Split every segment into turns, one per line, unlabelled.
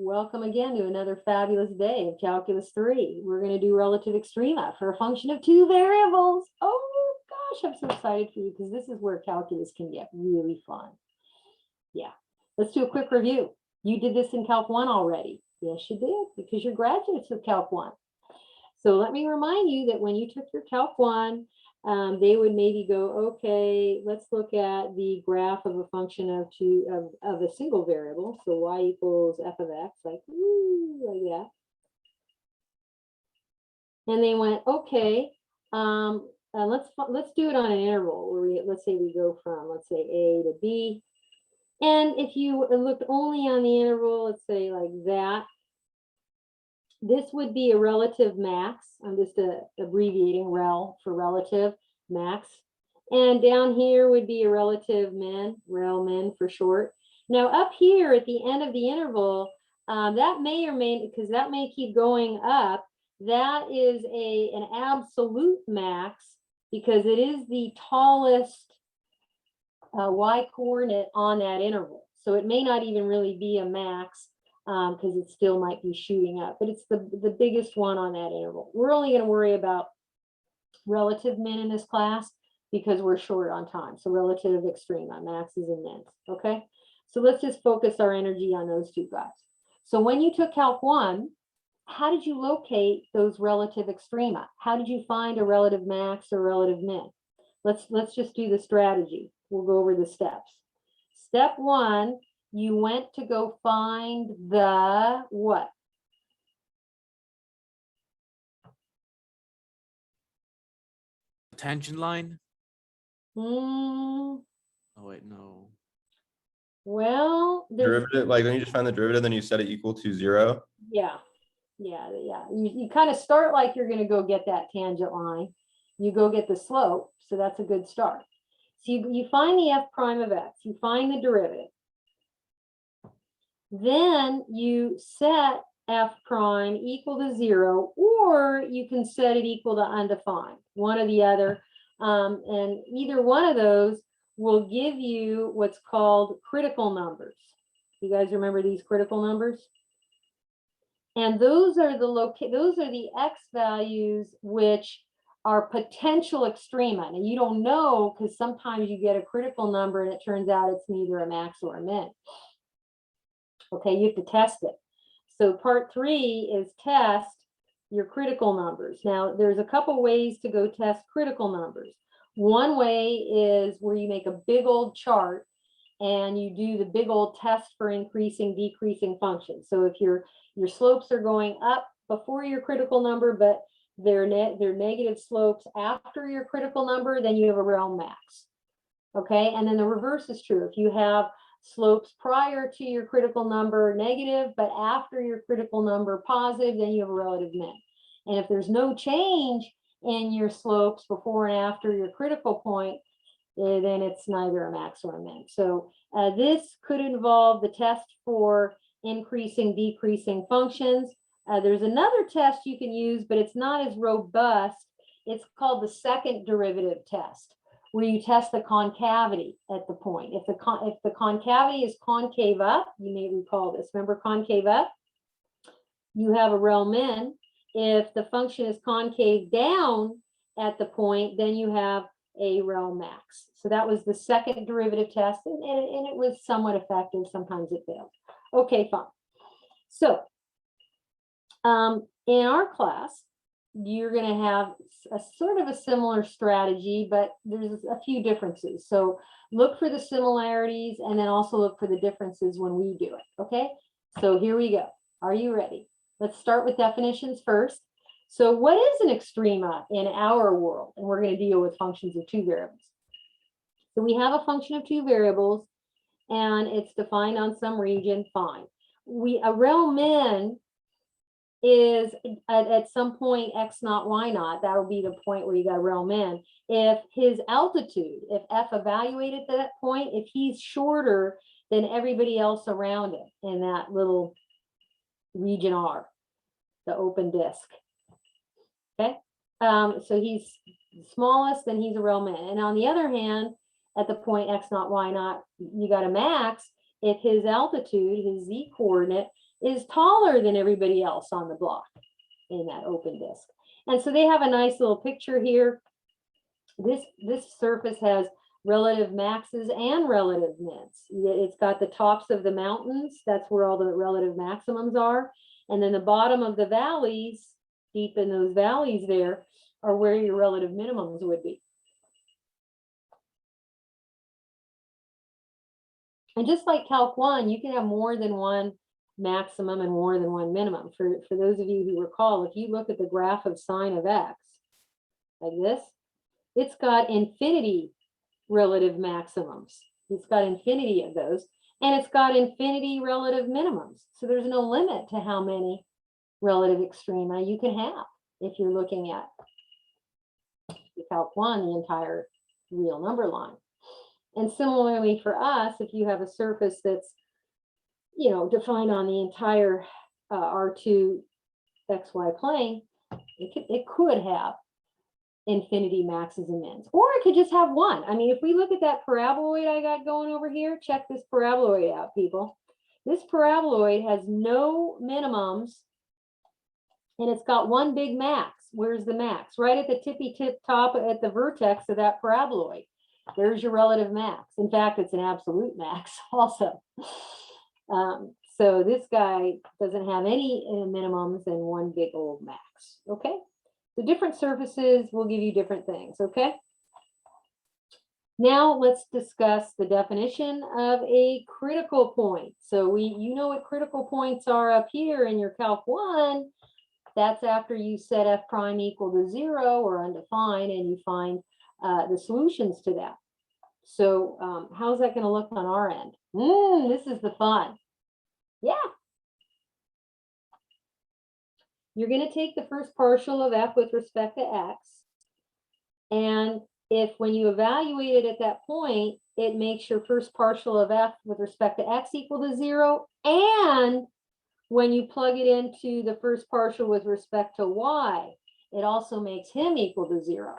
Welcome again to another fabulous day of Calculus 3. We're going to do relative extrema for a function of two variables. Oh gosh, I'm so excited for you because this is where calculus can get really fun. Yeah, let's do a quick review. You did this in Calc 1 already. Yes, you did, because you're graduates of Calc 1. So let me remind you that when you took your Calc 1, they would maybe go, okay, let's look at the graph of a function of a single variable. So y equals f of x, like that. And they went, okay, let's do it on an interval where let's say we go from, let's say A to B. And if you looked only on the interval, let's say like that, this would be a relative max. I'm just abbreviating rel for relative max. And down here would be a relative min, rel min for short. Now up here at the end of the interval, that may or may, because that may keep going up, that is an absolute max because it is the tallest y coordinate on that interval. So it may not even really be a max because it still might be shooting up, but it's the biggest one on that interval. We're only going to worry about relative min in this class because we're short on time. So relative extrema, maxes and mins, okay? So let's just focus our energy on those two guys. So when you took Calc 1, how did you locate those relative extrema? How did you find a relative max or relative min? Let's just do the strategy. We'll go over the steps. Step 1, you went to go find the what?
Tangent line?
Oh
wait, no.
Well,
derivative, like when you just find the derivative, then you set it equal to 0.
Yeah. You kind of start like you're going to go get that tangent line. You go get the slope, so that's a good start. So you find the f prime of x, you find the derivative. Then you set f prime equal to 0, or you can set it equal to undefined, one or the other. And either one of those will give you what's called critical numbers. You guys remember these critical numbers? And those are the x values which are potential extrema. Now you don't know because sometimes you get a critical number and it turns out it's neither a max or a min. Okay, you have to test it. So part 3 is test your critical numbers. Now there's a couple ways to go test critical numbers. One way is where you make a big old chart and you do the big old test for increasing, decreasing functions. So if your slopes are going up before your critical number, but they're negative slopes after your critical number, then you have a rel max. Okay, and then the reverse is true. If you have slopes prior to your critical number negative, but after your critical number positive, then you have a relative min. And if there's no change in your slopes before and after your critical point, then it's neither a max or a min. So this could involve the test for increasing, decreasing functions. There's another test you can use, but it's not as robust. It's called the second derivative test, where you test the concavity at the point. If the concavity is concave up, you may recall this. Remember concave up? You have a rel min. If the function is concave down at the point, then you have a rel max. So that was the second derivative test, and it was somewhat effective. Sometimes it failed. Okay, fine. So in our class, you're going to have a sort of a similar strategy, but there's a few differences. So look for the similarities and then also look for the differences when we do it. Okay, so here we go. Are you ready? Let's start with definitions first. So what is an extrema in our world? And we're going to deal with functions of two variables. So we have a function of two variables and it's defined on some region, fine. A rel min is at some point x naught, y naught. That will be the point where you got rel min. If his altitude, if f evaluated at that point, if he's shorter than everybody else around it in that little region R, the open disk. Okay, so he's smallest, then he's a rel min. And on the other hand, at the point x naught, y naught, you got a max if his altitude, his z coordinate, is taller than everybody else on the block in that open disk. And so they have a nice little picture here. This surface has relative maxes and relative mins. It's got the tops of the mountains. That's where all the relative maximums are. And then the bottom of the valleys, deep in those valleys there, are where your relative minimums would be. And just like Calc 1, you can have more than one maximum and more than one minimum. For those of you who recall, if you look at the graph of sine of x, like this, it's got infinity relative maximums. It's got infinity of those, and it's got infinity relative minimums. So there's no limit to how many relative extrema you can have if you're looking at the Calc 1, the entire real number line. And similarly for us, if you have a surface that's, you know, defined on the entire R2 XY plane, it could have infinity maxes and mins, or it could just have one. I mean, if we look at that paraboloid I got going over here, check this paraboloid out, people. This paraboloid has no minimums, and it's got one big max. Where's the max? Right at the tippy tip top at the vertex of that paraboloid. There's your relative max. In fact, it's an absolute max also. So this guy doesn't have any minimums and one big old max. Okay. So different surfaces will give you different things. Okay. Now let's discuss the definition of a critical point. So you know what critical points are up here in your Calc 1. That's after you set f prime equal to 0 or undefined, and you find the solutions to that. So how's that going to look on our end? This is the fun. Yeah. You're going to take the first partial of f with respect to x. And if when you evaluate it at that point, it makes your first partial of f with respect to x equal to 0. And when you plug it into the first partial with respect to y, it also makes him equal to 0.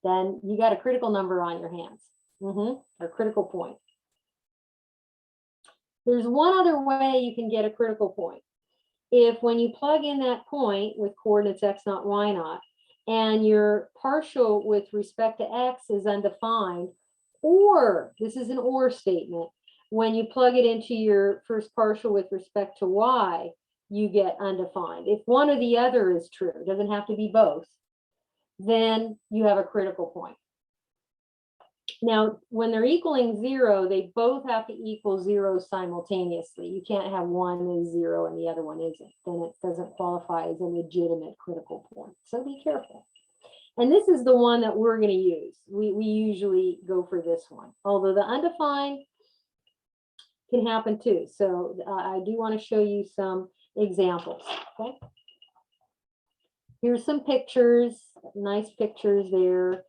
Then you got a critical number on your hands. Or critical point. There's one other way you can get a critical point. If when you plug in that point with coordinates x naught, y naught, and your partial with respect to x is undefined, or this is an or statement, when you plug it into your first partial with respect to y, you get undefined. If one or the other is true, it doesn't have to be both, then you have a critical point. Now, when they're equaling 0, they both have to equal 0 simultaneously. You can't have one is 0 and the other one isn't. Then it doesn't qualify as a legitimate critical point. So be careful. And this is the one that we're going to use. We usually go for this one, although the undefined can happen too. So I do want to show you some examples. Okay. Here's some pictures, nice pictures there.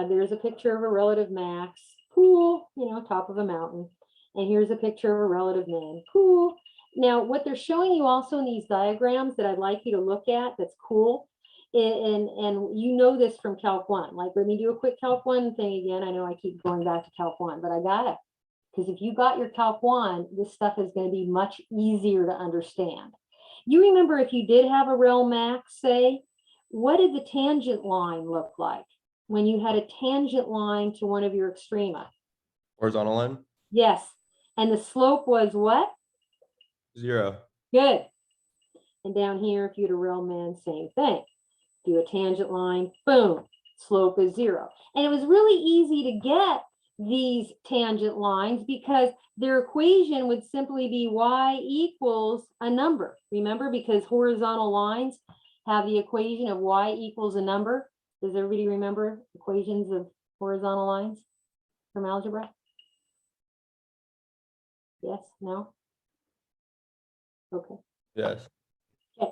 There's a picture of a relative max, cool, you know, top of a mountain. And here's a picture of a relative min, cool. Now, what they're showing you also in these diagrams that I'd like you to look at, that's cool, and you know this from Calc 1. Like, let me do a quick Calc 1 thing again. I know I keep going back to Calc 1, but I got it. Because if you got your Calc 1, this stuff is going to be much easier to understand. You remember if you did have a rel max, say, what did the tangent line look like when you had a tangent line to one of your extrema?
Horizontal line?
Yes. And the slope was what?
0.
Good. And down here, if you had a rel min, same thing. Do a tangent line, boom, slope is 0. And it was really easy to get these tangent lines because their equation would simply be y equals a number. Remember, because horizontal lines have the equation of y equals a number. Does everybody remember equations of horizontal lines from algebra? Yes? No? Okay.
Yes.
Okay.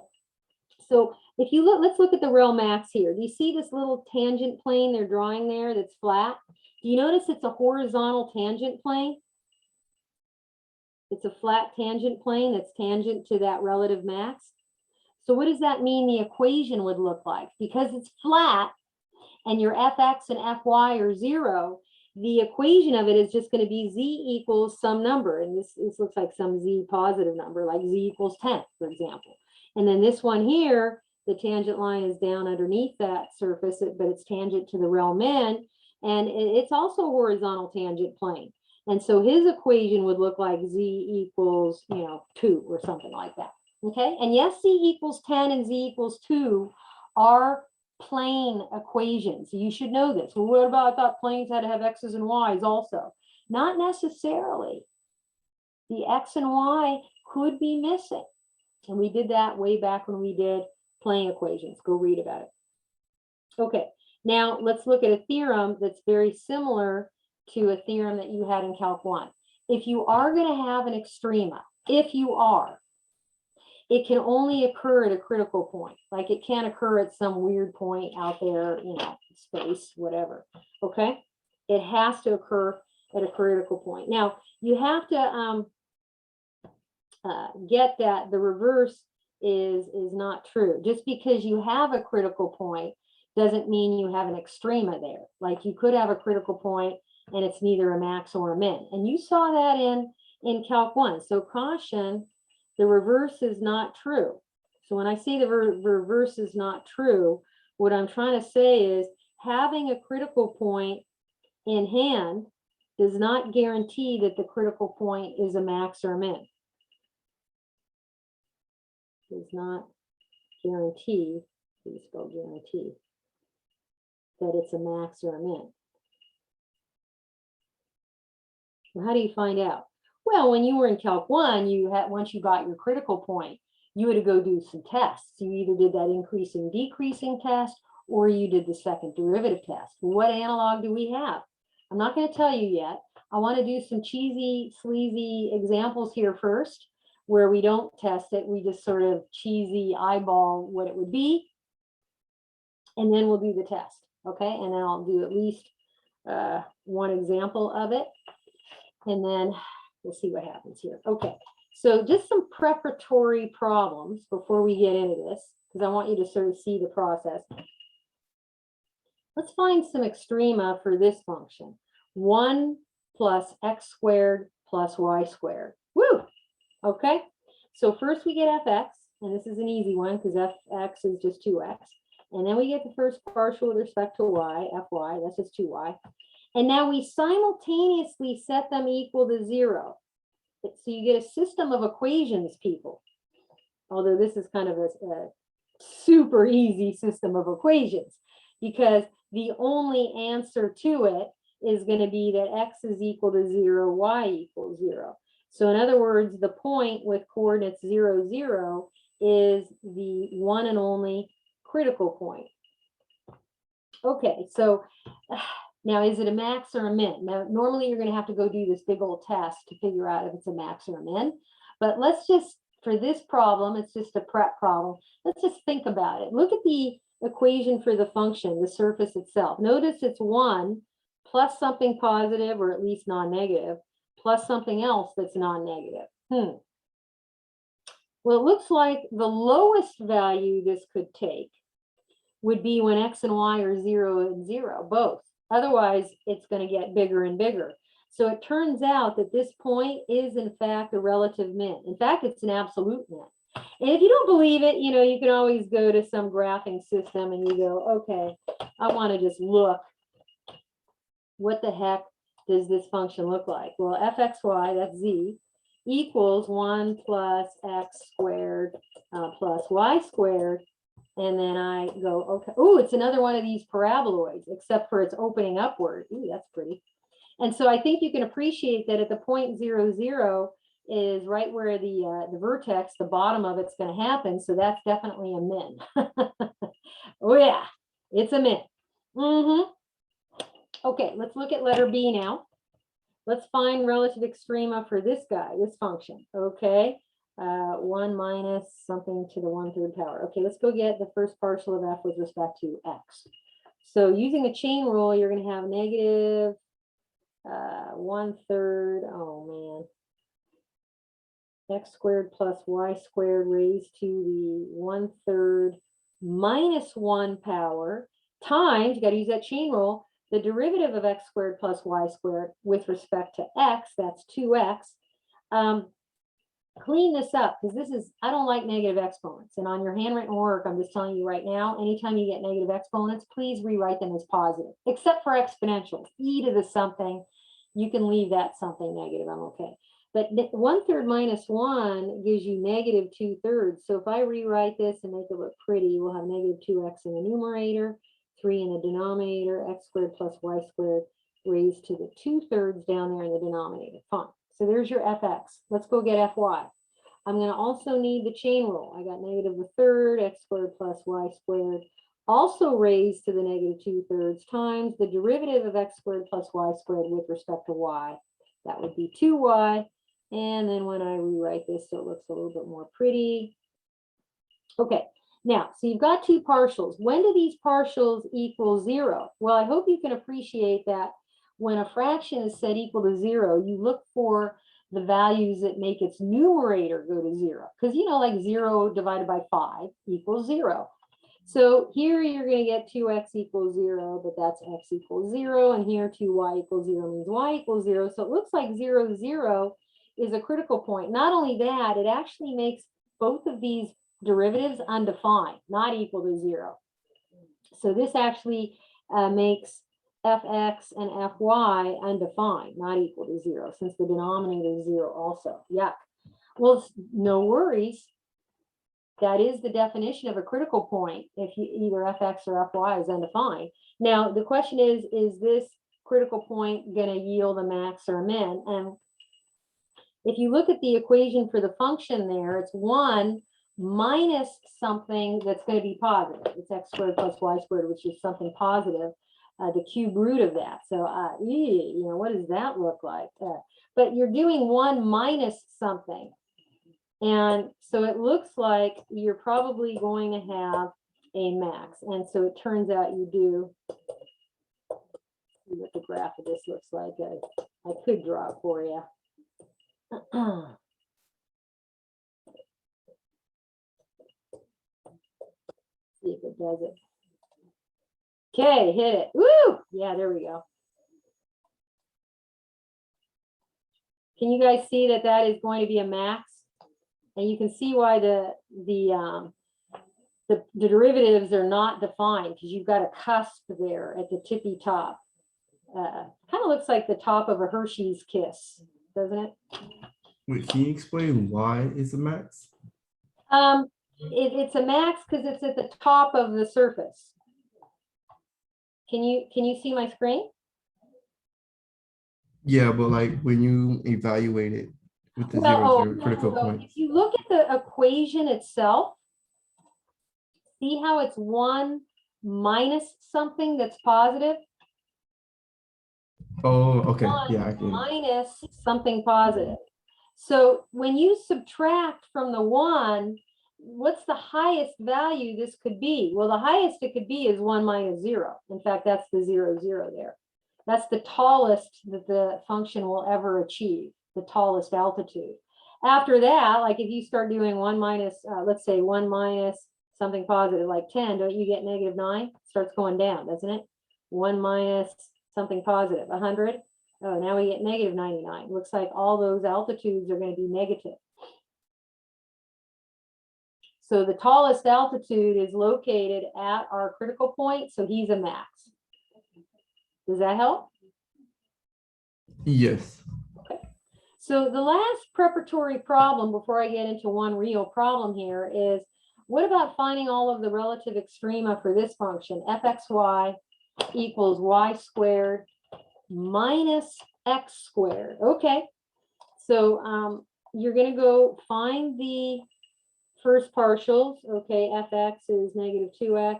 So if you look, let's look at the rel max here. Do you see this little tangent plane they're drawing there that's flat? Do you notice it's a horizontal tangent plane? It's a flat tangent plane that's tangent to that relative max. So what does that mean the equation would look like? Because it's flat and your fx and fy are 0, the equation of it is just going to be z equals some number. And this looks like some z positive number, like z equals 10, for example. And then this one here, the tangent line is down underneath that surface, but it's tangent to the realm N. And it's also a horizontal tangent plane. And so his equation would look like z equals, 2 or something like that. Okay. And yes, z equals 10 and z equals 2 are plane equations. You should know this. Well, what about, I thought planes had to have x's and y's also? Not necessarily. The x and y could be missing. And we did that way back when we did plane equations. Go read about it. Okay, now let's look at a theorem that's very similar to a theorem that you had in Calc 1. If you are going to have an extrema, if you are, it can only occur at a critical point. Like it can't occur at some weird point out there, space, whatever. Okay, it has to occur at a critical point. Now, you have to get that the reverse is not true. Just because you have a critical point doesn't mean you have an extrema there. Like you could have a critical point and it's neither a max or a min. And you saw that in Calc 1. So caution, the reverse is not true. So when I say the reverse is not true, what I'm trying to say is having a critical point in hand does not guarantee that the critical point is a max or a min. Does not guarantee, please spell guarantee, that it's a max or a min. Well, how do you find out? Well, when you were in Calc 1, once you got your critical point, you had to go do some tests. You either did that increasing, decreasing test, or you did the second derivative test. What analog do we have? I'm not going to tell you yet. I want to do some cheesy, sleazy examples here first, where we don't test it. We just sort of cheesy eyeball what it would be. And then we'll do the test. Okay. And then I'll do at least one example of it. And then we'll see what happens here. Okay. So just some preparatory problems before we get into this, because I want you to sort of see the process. Let's find some extrema for this function. 1 plus x squared plus y squared. Woo! Okay, so first we get fx, and this is an easy one because fx is just 2x. And then we get the first partial with respect to y, fy, that's just 2y. And now we simultaneously set them equal to 0. So you get a system of equations, people. Although this is kind of a super easy system of equations, because the only answer to it is going to be that x is equal to 0, y equals 0. So in other words, the point with coordinates 0, 0 is the one and only critical point. Okay, so now is it a max or a min? Now, normally you're going to have to go do this big old test to figure out if it's a max or a min. But let's just, for this problem, it's just a prep problem. Let's just think about it. Look at the equation for the function, the surface itself. Notice it's 1 plus something positive, or at least non-negative, plus something else that's non-negative. Well, it looks like the lowest value this could take would be when x and y are 0 and 0, both. Otherwise, it's going to get bigger and bigger. So it turns out that this point is, in fact, a relative min. In fact, it's an absolute min. And if you don't believe it, you can always go to some graphing system and you go, okay, I want to just look. What the heck does this function look like? Well, fxy, that's z, equals 1 plus x squared plus y squared. And then I go, okay, oh, it's another one of these paraboloids, except for it's opening upward. Ooh, that's pretty. And so I think you can appreciate that at the point 0, 0 is right where the vertex, the bottom of it's going to happen. So that's definitely a min. Oh yeah, it's a min. Okay, let's look at letter B now. Let's find relative extrema for this guy, this function. Okay, 1 minus something to the 1/3 power. Okay, let's go get the first partial of f with respect to x. So using a chain rule, you're going to have negative 1/3, oh man, x squared plus y squared raised to the 1/3 minus 1 power times, you got to use that chain rule, the derivative of x squared plus y squared with respect to x, that's 2x. Clean this up, because this is, I don't like negative exponents. And on your handwritten work, I'm just telling you right now, anytime you get negative exponents, please rewrite them as positive, except for exponentials. E to the something, you can leave that something negative, I'm okay. But 1/3 minus 1 gives you negative 2/3. So if I rewrite this and make it look pretty, we'll have negative 2x in the numerator, 3 in the denominator, x squared plus y squared raised to the 2/3 down there in the denominator. Fine. So there's your fx. Let's go get fy. I'm going to also need the chain rule. I got negative 1/3 x squared plus y squared, also raised to the negative 2/3 times the derivative of x squared plus y squared with respect to y. That would be 2y. And then when I rewrite this, so it looks a little bit more pretty. Okay, now, so you've got two partials. When do these partials equal 0? Well, I hope you can appreciate that when a fraction is set equal to 0, you look for the values that make its numerator go to 0. Because, you know, like 0 divided by 5 equals 0. So here you're going to get 2x equals 0, but that's x equals 0. And here 2y equals 0 means y equals 0. So it looks like 0, 0 is a critical point. Not only that, it actually makes both of these derivatives undefined, not equal to 0. So this actually makes fx and fy undefined, not equal to 0, since the denominator is 0 also. Yuck. Well, no worries. That is the definition of a critical point if you, either fx or fy is undefined. Now, the question is this critical point going to yield a max or a min? And if you look at the equation for the function there, it's 1 minus something that's going to be positive. It's x squared plus y squared, which is something positive, the cube root of that. So, you know, what does that look like? But you're doing 1 minus something. And so it looks like you're probably going to have a max. And so it turns out you do. See what the graph of this looks like. I could draw it for you. See if it does it. Okay, hit it. Woo! Yeah, there we go. Can you guys see that that is going to be a max? And you can see why the derivatives are not defined, because you've got a cusp there at the tippy top. Kind of looks like the top of a Hershey's Kiss, doesn't it?
Wait, can you explain why is a max?
It's a max because it's at the top of the surface. Can you see my screen?
Yeah, but like when you evaluate it with the critical point.
If you look at the equation itself, see how it's 1 minus something that's positive?
Oh, okay.
1
Yeah, I can.
minus something positive. So when you subtract from the 1, what's the highest value this could be? Well, the highest it could be is 1 minus 0. In fact, that's the 0, 0 there. That's the tallest that the function will ever achieve, the tallest altitude. After that, like if you start doing 1 minus, let's say 1 minus something positive, like 10, don't you get negative 9? It starts going down, doesn't it? 1 minus something positive, 100. Oh, now we get negative 99. Looks like all those altitudes are going to be negative. So the tallest altitude is located at our critical point, so he's a max. Does that help?
Yes.
Okay. So the last preparatory problem before I get into one real problem here is, what about finding all of the relative extrema for this function? Fxy equals y squared minus x squared. Okay. So you're going to go find the first partials. Okay, fx is negative 2x,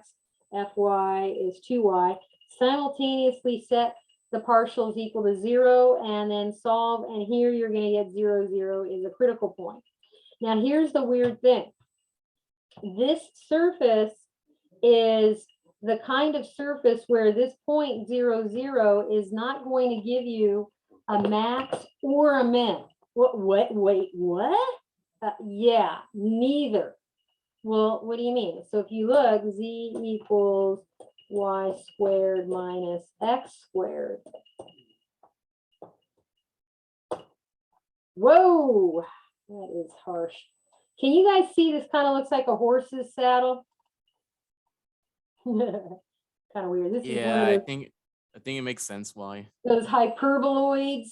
fy is 2y. Simultaneously set the partials equal to 0 and then solve. And here you're going to get 0, 0 is a critical point. Now, here's the weird thing. This surface is the kind of surface where this point 0, 0 is not going to give you a max or a min. Wait, what? Yeah, neither. Well, what do you mean? So if you look, z equals y squared minus x squared. Whoa, that is harsh. Can you guys see this kind of looks like a horse's saddle? Kind of weird. This is one
Yeah,
of
I
those,
think it makes sense why.
those hyperboloids.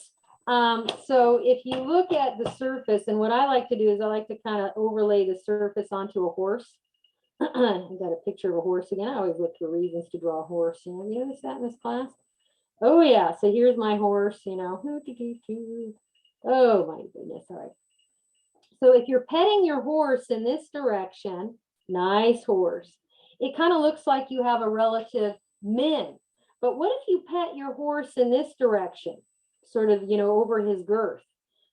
So if you look at the surface, and what I like to do is I like to kind of overlay the surface onto a horse. I got a picture of a horse again. I always look for reasons to draw a horse. You know, have you noticed that in this class? Oh yeah, so here's my horse, you know. Oh my goodness, all right. So if you're petting your horse in this direction, nice horse, it kind of looks like you have a relative min. But what if you pet your horse in this direction, sort of, you know, over his girth?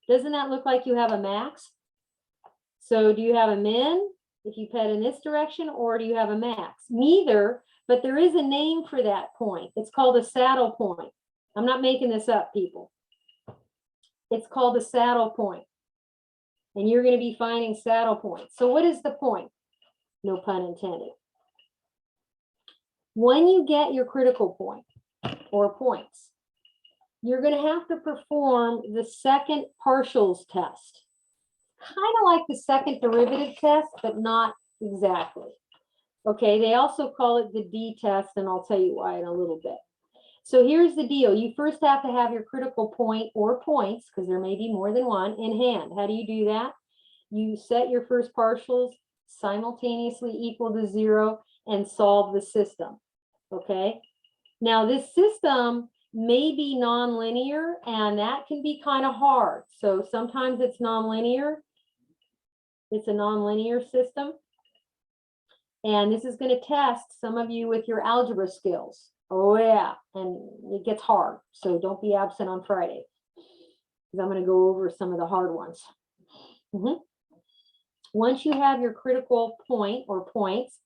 Doesn't that look like you have a max? So do you have a min if you pet in this direction, or do you have a max? Neither, but there is a name for that point. It's called a saddle point. I'm not making this up, people. It's called a saddle point. And you're going to be finding saddle points. So what is the point? No pun intended. When you get your critical point or points, you're going to have to perform the second partials test. Kind of like the second derivative test, but not exactly. Okay, they also call it the D test, and I'll tell you why in a little bit. So here's the deal. You first have to have your critical point or points, because there may be more than one, in hand. How do you do that? You set your first partials simultaneously equal to 0 and solve the system. Okay, now this system may be nonlinear, and that can be kind of hard. So sometimes it's nonlinear. It's a nonlinear system. And this is going to test some of you with your algebra skills. Oh yeah, and it gets hard. So don't be absent on Friday, because I'm going to go over some of the hard ones. Once you have your critical point or points,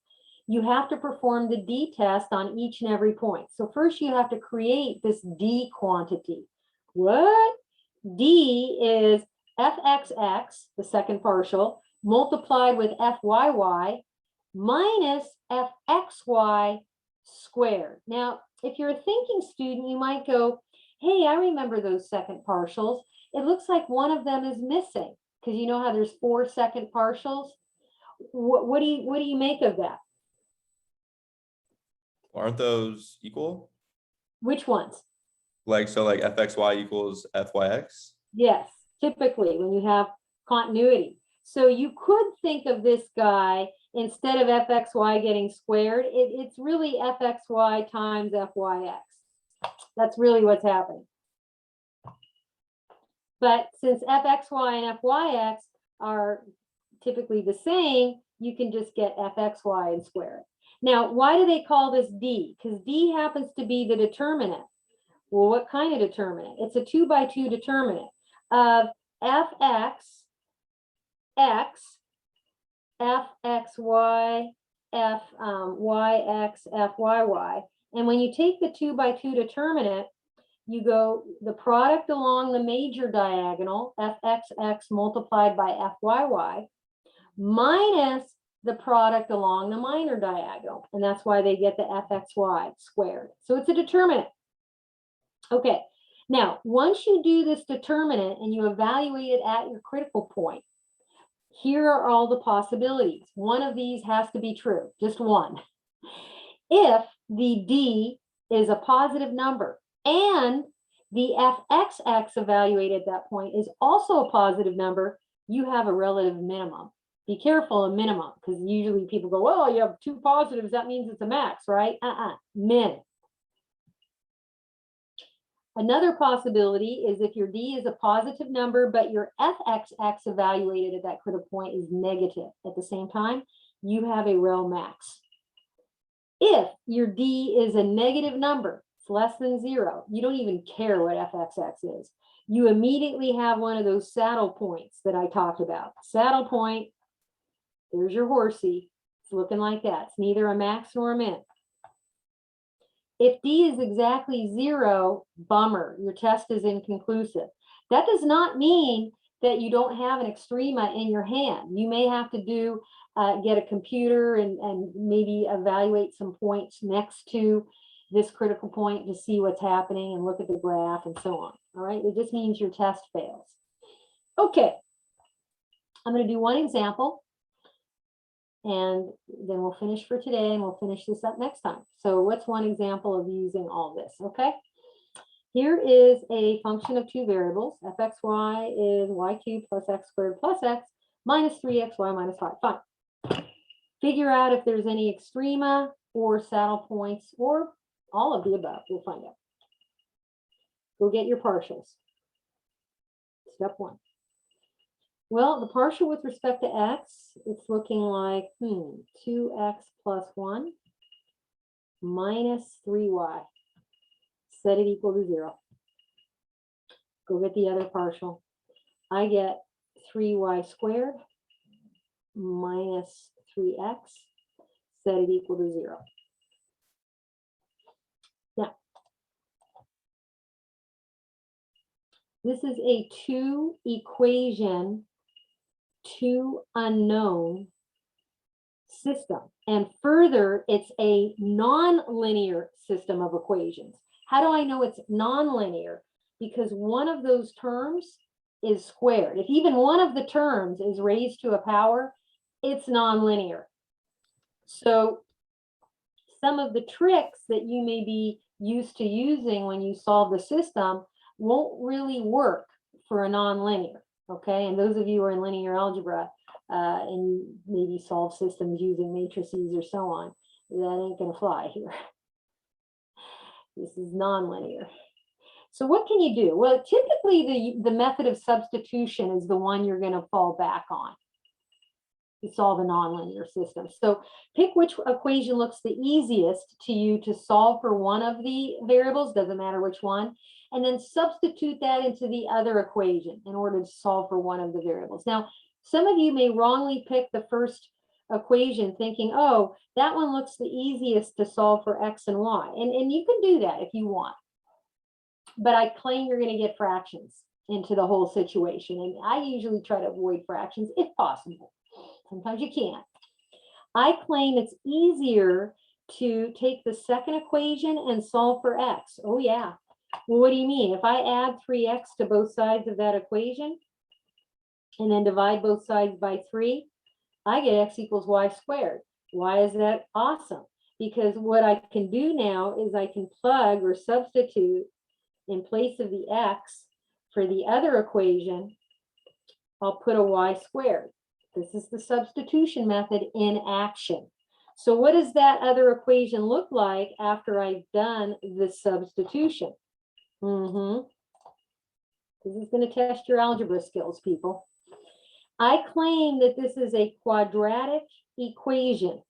you have to perform the D test on each and every point. So first you have to create this D quantity. What? D is fxx, the second partial, multiplied with fyy minus fxy squared. Now, if you're a thinking student, you might go, hey, I remember those second partials. It looks like one of them is missing, because you know how there's 4 second partials. What do you make of that?
Aren't those equal?
Which ones?
Like, so like fxy equals fyx?
Yes, typically when you have continuity. So you could think of this guy, instead of fxy getting squared, it's really fxy times fyx. That's really what's happening. But since fxy and fyx are typically the same, you can just get fxy and square it. Now, why do they call this D? Because D happens to be the determinant. Well, what kind of determinant? It's a 2 by 2 determinant of fx, x, fxy, fyx, fyy. And when you take the 2 by 2 determinant, you go the product along the major diagonal, fxx multiplied by fyy, minus the product along the minor diagonal. And that's why they get the fxy squared. So it's a determinant. Okay, now once you do this determinant and you evaluate it at your critical point, here are all the possibilities. One of these has to be true, just one. If the D is a positive number and the fxx evaluated at that point is also a positive number, you have a relative minimum. Be careful of minimum, because usually people go, well, you have 2 positives, that means it's a max, right? Min. Another possibility is if your D is a positive number, but your fxx evaluated at that critical point is negative at the same time, you have a rel max. If your D is a negative number, it's less than 0, you don't even care what fxx is. You immediately have one of those saddle points that I talked about. Saddle point, there's your horsey. It's looking like that. It's neither a max nor a min. If D is exactly 0, bummer, your test is inconclusive. That does not mean that you don't have an extrema in your hand. You may have to do get a computer and maybe evaluate some points next to this critical point to see what's happening and look at the graph and so on. All right, it just means your test fails. Okay, I'm going to do one example and then we'll finish for today and we'll finish this up next time. So what's one example of using all this? Okay, here is a function of two variables. Fxy is y cubed plus x squared plus x minus 3xy minus 5. Fine. Figure out if there's any extrema or saddle points or all of the above. We'll find out. Go get your partials. Step one. Well, the partial with respect to x, it's looking like 2x plus 1 minus 3y. Set it equal to 0. Go get the other partial. I get 3y squared minus 3x. Set it equal to 0. Now, this is a two equation, two unknown system. And further, it's a nonlinear system of equations. How do I know it's nonlinear? Because one of those terms is squared. If even one of the terms is raised to a power, it's nonlinear. So some of the tricks that you may be used to using when you solve the system won't really work for a nonlinear. Okay, and those of you who are in linear algebra and you maybe solve systems using matrices or so on, that ain't gonna fly here. This is nonlinear. So what can you do? Well, typically the method of substitution is the one you're going to fall back on to solve a nonlinear system. So pick which equation looks the easiest to you to solve for one of the variables, doesn't matter which one, and then substitute that into the other equation in order to solve for one of the variables. Now, some of you may wrongly pick the first equation thinking, oh, that one looks the easiest to solve for x and y. And you can do that if you want. But I claim you're going to get fractions into the whole situation. And I usually try to avoid fractions if possible. Sometimes you can't. I claim it's easier to take the second equation and solve for x. Oh, yeah. Well, what do you mean? If I add 3x to both sides of that equation and then divide both sides by 3, I get x equals y squared. Why is that awesome? Because what I can do now is I can plug or substitute in place of the x for the other equation, I'll put a y squared. This is the substitution method in action. So what does that other equation look like after I've done the substitution? This is going to test your algebra skills, people. I claim that this is a quadratic equation.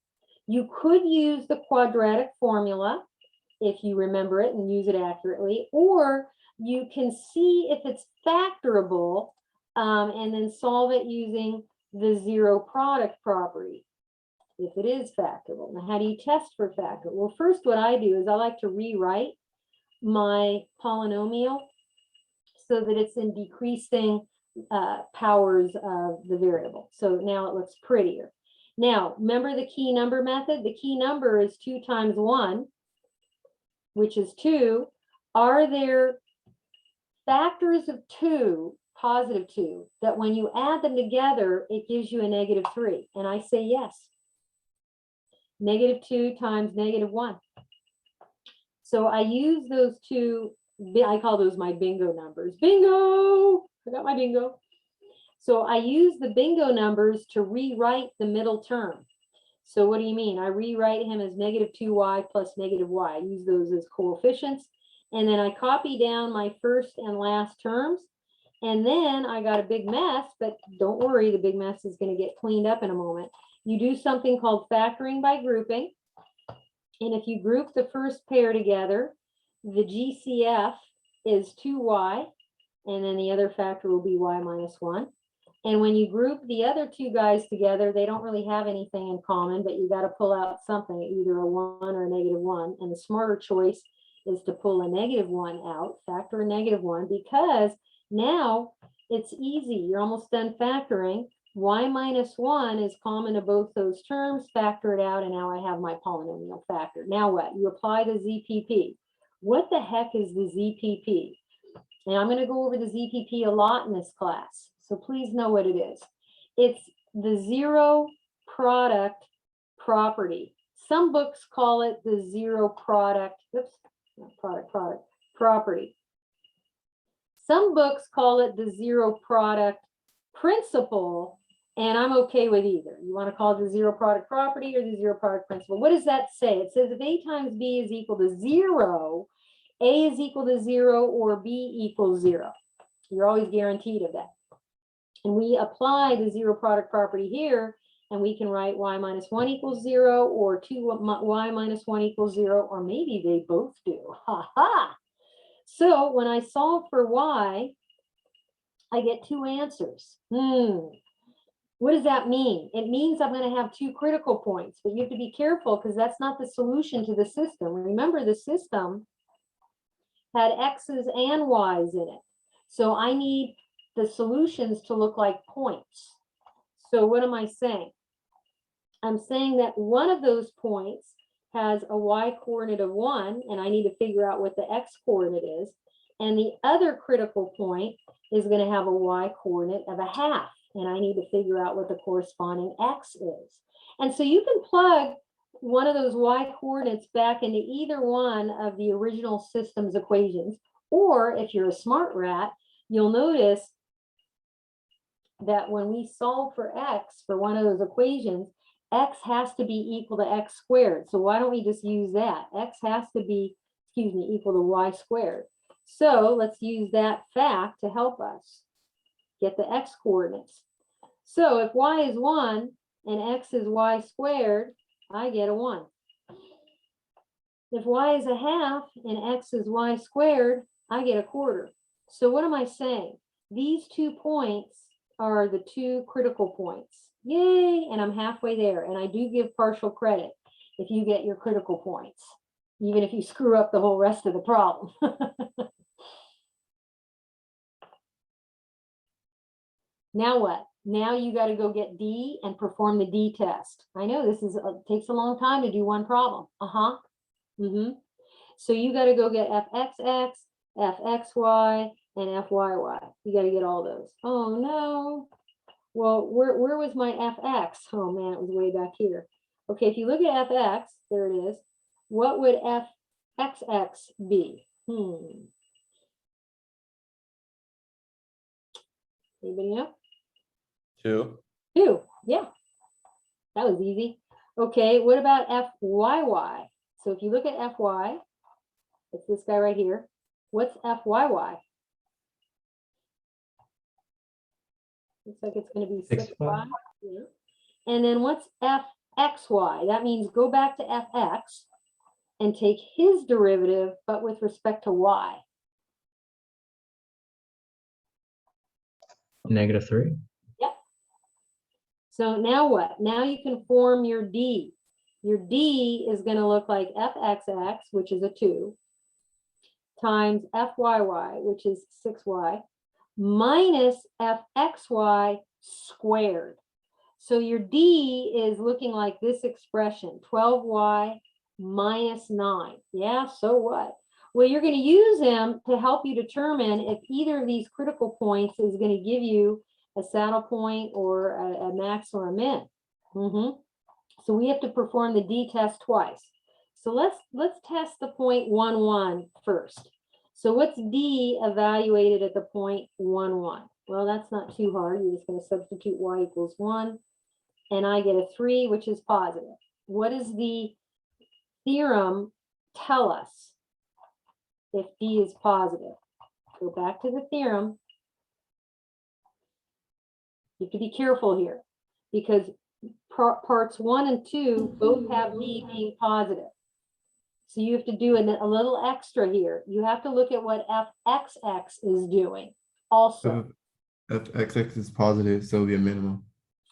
You could use the quadratic formula if you remember it and use it accurately, or you can see if it's factorable and then solve it using the zero product property, if it is factorable. Now, how do you test for factor? Well, first what I do is I like to rewrite my polynomial so that it's in decreasing powers of the variable. So now it looks prettier. Now, remember the key number method? The key number is 2 times 1, which is 2. Are there factors of 2, positive 2, that when you add them together, it gives you a negative 3? And I say yes. Negative 2 times negative 1. So I use those two, I call those my bingo numbers. Bingo! I got my bingo. So I use the bingo numbers to rewrite the middle term. So what do you mean? I rewrite him as negative 2y plus negative y. I use those as coefficients. And then I copy down my first and last terms. And then I got a big mess, but don't worry, the big mess is going to get cleaned up in a moment. You do something called factoring by grouping. And if you group the first pair together, the GCF is 2y, and then the other factor will be y minus 1. And when you group the other two guys together, they don't really have anything in common, but you got to pull out something, either a 1 or a negative 1. And the smarter choice is to pull a negative 1 out, factor a negative 1, because now It's easy. You're almost done factoring. Y minus 1 is common to both those terms. Factor it out, and now I have my polynomial factor. Now what? You apply the ZPP. What the heck is the ZPP? And I'm going to go over the ZPP a lot in this class, so please know what it is. It's the zero product property. Some books call it the zero product, oops, not product, property. Some books call it the zero product principle, and I'm okay with either. You want to call it the zero product property or the zero product principle. What does that say? It says if A times B is equal to 0, A is equal to 0 or B equals 0. You're always guaranteed of that. And we apply the zero product property here, and we can write y minus 1 equals 0 or 2y minus 1 equals 0, or maybe they both do. Ha ha! So when I solve for y, I get two answers. What does that mean? It means I'm going to have two critical points, but you have to be careful because that's not the solution to the system. Remember, the system had x's and y's in it. So I need the solutions to look like points. So what am I saying? I'm saying that one of those points has a y coordinate of 1, and I need to figure out what the x coordinate is. And the other critical point is going to have a y coordinate of 1/2, and I need to figure out what the corresponding x is. And so you can plug one of those y coordinates back into either one of the original system's equations, or if you're a smart rat, you'll notice that when we solve for x for one of those equations, x has to be equal to x squared. So why don't we just use that? X has to be, equal to y squared. So let's use that fact to help us get the x coordinates. So if y is 1 and x is y squared, I get a 1. If y is 1/2 and x is y squared, I get a 1/4. So what am I saying? These 2 points are the 2 critical points. Yay, and I'm halfway there. And I do give partial credit if you get your critical points, even if you screw up the whole rest of the problem. Now what? Now you got to go get D and perform the D test. I know this takes a long time to do one problem. So you got to go get fxx, fxy, and fyy. You got to get all those. Oh no. Well, where was my fx? Oh man, it was way back here. Okay, if you look at fx, there it is. What would fxx be? Anybody know?
2.
2. Yeah, that was easy. Okay, what about fyy? So if you look at fy, it's this guy right here. What's fyy? Looks like it's going to be 6y. Yeah. And then what's fxy? That means go back to fx and take his derivative, but with respect to y.
-3.
Yep. So now what? Now you can form your D. Your D is going to look like fxx, which is a 2, times fyy, which is 6y, minus fxy squared. So your D is looking like this expression, 12y minus 9. Yeah, so what? Well, you're going to use them to help you determine if either of these critical points is going to give you a saddle point or a max or a min. So we have to perform the D test twice. So let's test the point 1, 1 first. So what's D evaluated at the point 1, 1? Well, that's not too hard. You're just going to substitute y equals 1, and I get a 3, which is positive. What does the theorem tell us if D is positive? Go back to the theorem. You have to be careful here because parts 1 and 2 both have D being positive. So you have to do a little extra here. You have to look at what fxx is doing also.
fxx is positive, so it'll be a minimum.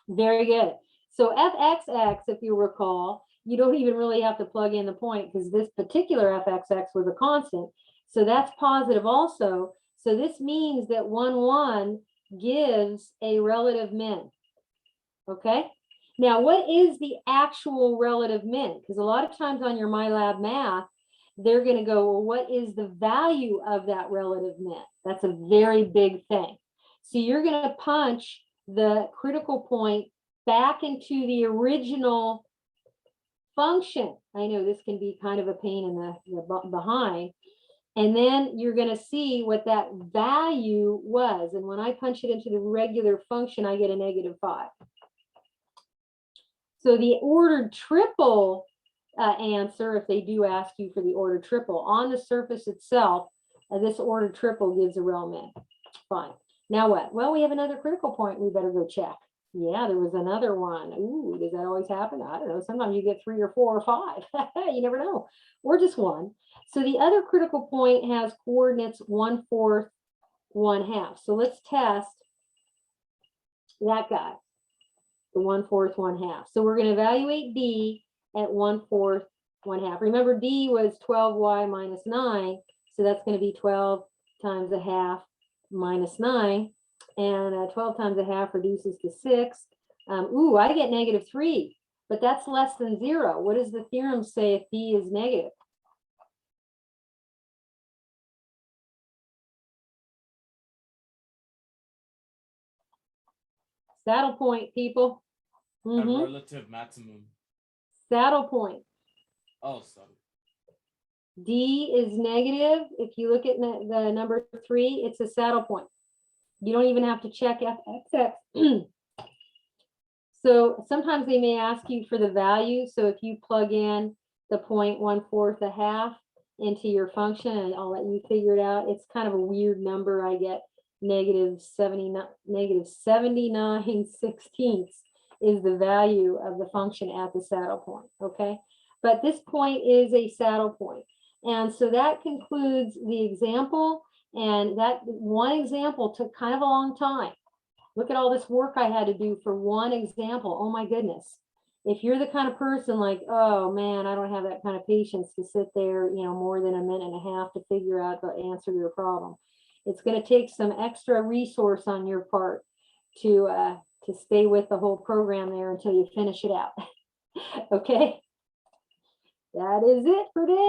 Very good. So fxx, if you recall, you don't even really have to plug in the point because this particular fxx was a constant. So that's positive also. So this means that 1, 1 gives a relative min. Okay. Now, what is the actual relative min? Because a lot of times on your MyLab math, they're going to go, well, what is the value of that relative min? That's a very big thing. So you're going to punch the critical point back into the original function. I know this can be kind of a pain in the behind. And then you're going to see what that value was. And when I punch it into the regular function, I get a -5. So the ordered triple answer, if they do ask you for the ordered triple, on the surface itself, this ordered triple gives a rel min. Fine. Now what? Well, we have another critical point we better go check. Yeah, there was another one. Ooh, does that always happen? I don't know. Sometimes you get 3 or 4 or 5. You never know. Or just one. So the other critical point has coordinates 1/4, 1/2. So let's test that guy, the 1/4, 1/2. So we're going to evaluate D at 1/4, 1/2. Remember, D was 12y minus 9. So that's going to be 12 times a half minus 9. And 12 times a half reduces to 6. Ooh, I get -3, but that's less than 0. What does the theorem say if D is negative? Saddle point, people.
A
Mhm.
relative maximum.
Saddle point.
Oh, sorry.
D is negative. If you look at the number 3, it's a saddle point. You don't even have to check FXX. So sometimes they may ask you for the value. So if you plug in the point 1/4, 1/2 into your function, and I'll let you figure it out. It's kind of a weird number. I get -79/16 is the value of the function at the saddle point. Okay. But this point is a saddle point. And so that concludes the example. And that one example took kind of a long time. Look at all this work I had to do for one example. Oh my goodness. If you're the kind of person like, oh man, I don't have that kind of patience to sit there, more than a minute and a half to figure out the answer to your problem. It's going to take some extra resource on your part to stay with the whole program there until you finish it out. Okay. That is it for today.